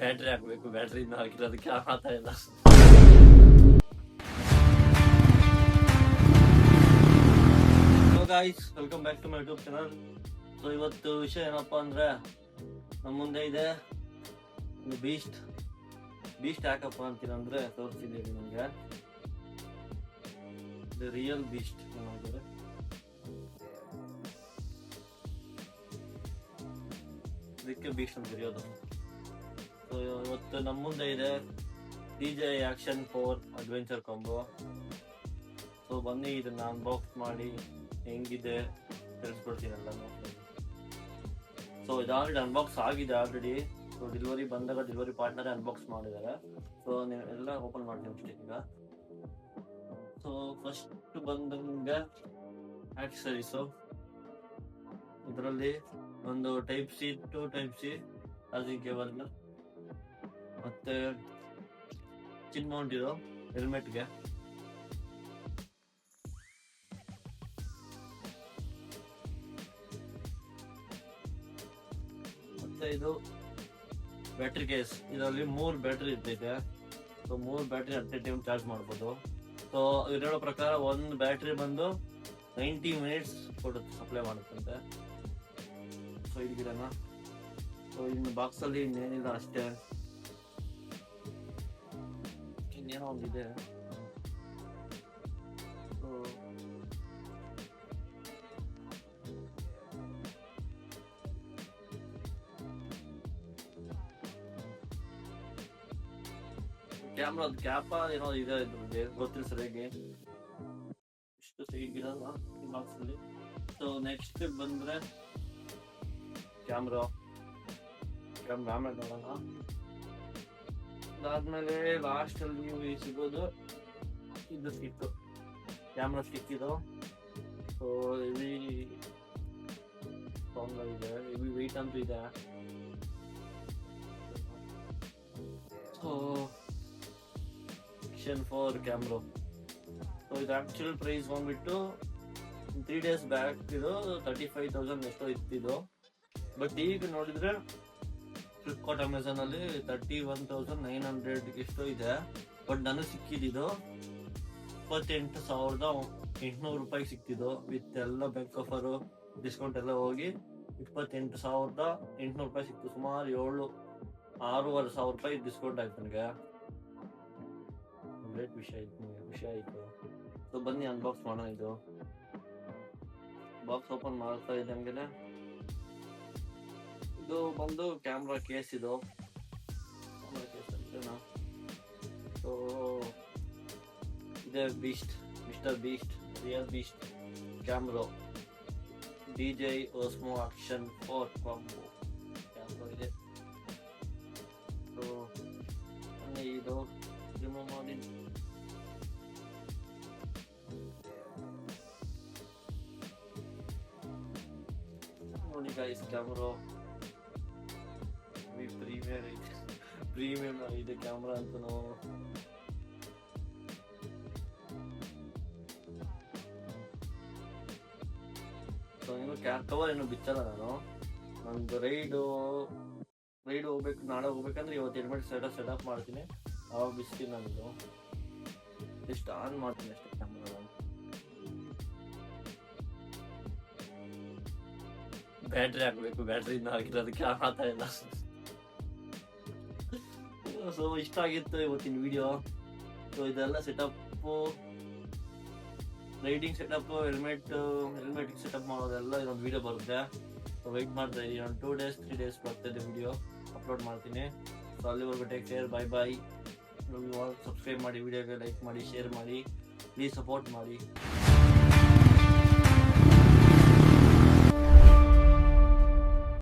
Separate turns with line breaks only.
Battery ಹಾಕ್ಬೇಕು, ಬ್ಯಾಟ್ರಿಯಿಂದ ಹಾಕಿರೋದಕ್ಕೆ ಆಗ್ತಾ ಇಲ್ಲ. Hello guys, welcome back to my YouTube channel. So ಇವತ್ತು ವಿಷಯ ಏನಪ್ಪಾ ಅಂದ್ರೆ, ನಮ್ಮ ಮುಂದೆ ಇದೆ ಬೀಸ್ಟ್. ಯಾಕಪ್ಪ ಅಂತೀನಂದ್ರೆ ತೋರಿಸ್ತಿದ್ದೀನಿ ನಿಮಗೆ. ರಿಯಲ್ ಬೀಸ್ಟ್ ಏನಾಗಿದೆ, ಇದಕ್ಕೆ ಬೀಸ್ಟ್ ಅಂತ ಕರೆಯೋದು. ಸೊ ಇವತ್ತು ನಮ್ಮ ಮುಂದೆ ಇದೆ DJI Action 4 adventure combo. So ಬನ್ನಿ ಇದನ್ನ ಅನ್ಬಾಕ್ಸ್ ಮಾಡಿ ಹೆಂಗಿದೆ ತಿಳಿಸ್ಕೊಡ್ತೀನಿ ಎಲ್ಲಾನು. ಸೊ ಇದು ಆಲ್ರೆಡಿ ಅನ್ಬಾಕ್ಸ್ ಆಗಿದೆ ಆಲ್ರೆಡಿ. ಸೊ ಡೆಲಿವರಿ ಬಂದಾಗ ಡೆಲಿವರಿ ಪಾರ್ಟ್ನರೇ ಅನ್ಬಾಕ್ಸ್ ಮಾಡಿದ್ದಾರೆ. ಸೊ ನೀವು ಎಲ್ಲ ಓಪನ್ ಮಾಡ್ತೀನಿ ಅಷ್ಟೇ ಈಗ. ಸೊ ಫಸ್ಟ್ ಬಂದಂಗೆ ಆಕ್ಸೆಸರೀಸು. ಇದರಲ್ಲಿ ಒಂದು type C to type C charging cable, ಮತ್ತೆ ಚಿನ್ ಮೌಂಟ್ ಇರೋ ಹೆಲ್ಮೆಟ್ಗೆ, ಮತ್ತೆ ಇದು ಬ್ಯಾಟ್ರಿ ಕೇಸ್. ಇದರಲ್ಲಿ 3 ಬ್ಯಾಟ್ರಿ ಇರ್ತೈತೆ. So 3 battery at A time charge ಮಾಡ್ಬೋದು. ಸೊ ಇವ್ರು ಹೇಳೋ ಪ್ರಕಾರ ಒಂದು ಬ್ಯಾಟ್ರಿ ಬಂದು 90 ಮಿನಿಟ್ಸ್ ಕೊಡುತ್ತೆ, ಸಪ್ಲೈ ಮಾಡುತ್ತಂತೆ. ಸೊ ಇದಿರೋಣ. ಸೊ ಇನ್ನು ಬಾಕ್ಸ್ ಅಲ್ಲಿ ಇನ್ನೇನಿಲ್ಲ ಅಷ್ಟೇ, ಇನ್ನೇನೋ ಒಂದಿದೆ. ಸೊ ಕ್ಯಾಮ್ರಾದ ಕ್ಯಾಪ ಏನೋ ಇದೆ, ಇದ್ರಲ್ಲಿ ಗೊತ್ತಿಲ್ಲ ಸರಿಯಾಗಿ, ಇಷ್ಟು ಸೈಡ್ ಇರಲ್ಲ ಈ ಬಾಕ್ಸ್ ಅಲ್ಲಿ. ಸೊ ನೆಕ್ಸ್ಟ್ ಬಂದ್ರೆ ಕ್ಯಾಮ್ರಾ ಆಮೇಲೆ ನೋಡೋಣ. ಅದಾದ್ಮೇಲೆ ಲಾಸ್ಟ್ ಅಲ್ಲಿ ಸಿಗೋದು ಇದು ಸ್ಟಿಕ್, ಕ್ಯಾಮ್ರಾ ಸ್ಟಿಕ್ ಇದು. ಸೊ ಹೆವಿ ಸ್ಟ್ರಾಂಗ್ ಆಗಿದೆ, ಹೆವಿ ವೆಯ್ಟ್ ಅಂತೂ ಇದೆ. So Action 4 camera. ಸೊ ಇದು ಆಕ್ಚುಯಲ್ ಪ್ರೈಸ್ ಬಂದ್ಬಿಟ್ಟು 3 days ಬ್ಯಾಕ್ ಇದು 35,000 ಎಷ್ಟೋ ಇತ್ತಿದ್ದು. ಬಟ್ ಈಗ ನೋಡಿದ್ರೆ ಫ್ಲಿಪ್ಕಾರ್ಟ್ ಅಮೆಝಾನ್ ಅಲ್ಲಿ 31,900 ಎಷ್ಟೋ ಇದೆ. ಬಟ್ ನನಗೆ ಸಿಕ್ಕಿದ್ದು 28,800 ರೂಪಾಯಿ ಸಿಕ್ತಿದ್ದು. ವಿತ್ ಎಲ್ಲ ಬ್ಯಾಂಕ್ ಆಫರು ಡಿಸ್ಕೌಂಟ್ ಎಲ್ಲ ಹೋಗಿ 28,800 ರೂಪಾಯಿ ಸಿಕ್ತು. ಸುಮಾರು 6,500 ರೂಪಾಯಿ ಡಿಸ್ಕೌಂಟ್ ಆಯ್ತು ನನಗೆ. ಗ್ರೇಟ್ ಖುಷಿ ಆಯ್ತು. ಸೊ ಬನ್ನಿ ಅನ್ಬಾಕ್ಸ್ ಮಾಡೋಣ. ಇದು ಬಾಕ್ಸ್ ಓಪನ್ ಮಾಡ್ತಾ ಇದ್ದಂಗೆನೆ ಇದು ಬಂದು ಕ್ಯಾಮ್ರಾ ಕೇಸ್. ಇದು ಕ್ಯಾಮ್ರಾ ಕೇಸ್ ಅಂತೇನಾ. ಸೊ ಇದೆ mister beast real beast camera DJI Osmo Action 4 combo camera ಇದೆ. ಸೊ ಇದು ರಿಮೂವ್ ಮಾಡಿ ನೋಡಿ ಗೈಸ್. ಕ್ಯಾಮ್ರಾ ಪ್ರೀಮಿಯಂ ಇದೆ ಕ್ಯಾಮ್ರಾ ಅಂತ. ನಾವು ಸೊ ಇನ್ನು ಕವರ್ ಏನು ಬಿಚ್ಚಲ್ಲ. ನಂದು ರೈಡ್ ಹೋಗ್ಬೇಕು, ನಾಳೆ ಹೋಗ್ಬೇಕಂದ್ರೆ ಇವತ್ತು ಹೆಲ್ಮೆಟ್ ಸೆಟಪ್ ಮಾಡ್ತೀನಿ, ಅವಾಗ ಬಿಸ್ತೀನಿ. ನಾನು ಜಸ್ಟ್ ಆನ್ ಮಾಡ್ತೀನಿ ಅಷ್ಟೇ ಕ್ಯಾಮ್ರಾ. ಬ್ಯಾಟ್ರಿ ಹಾಕ್ಬೇಕು, ಬ್ಯಾಟ್ರಿಯಿಂದ ಹಾಕಿರೋದಕ್ಕೆ ಆಗ್ತಾ ಇಲ್ಲ. ಸೊ ಇಷ್ಟ ಆಗಿತ್ತು ಇವತ್ತಿನ ವಿಡಿಯೋ. ಸೊ ಇದೆಲ್ಲ setup, riding setup, helmet setup ಮಾಡೋದೆಲ್ಲ ಇದೊಂದು ವಿಡಿಯೋ ಬರುತ್ತೆ. ಸೊ ವೆಯ್ಟ್ ಮಾಡ್ತಾ ಇದ್ದೀನಿ, ಒಂದು 2 days 3 days ಬರ್ತಾಯಿದೆ ವಿಡಿಯೋ ಅಪ್ಲೋಡ್ ಮಾಡ್ತೀನಿ. ಸೊ ಅಲ್ಲಿವರೆಗೂ ಟೇಕ್ ಕೇರ್, ಬೈ. ಸಬ್ಸ್ಕ್ರೈಬ್ ಮಾಡಿ, ವಿಡಿಯೋಗೆ ಲೈಕ್ ಮಾಡಿ, ಶೇರ್ ಮಾಡಿ, ಪ್ಲೀಸ್ ಸಪೋರ್ಟ್ ಮಾಡಿ.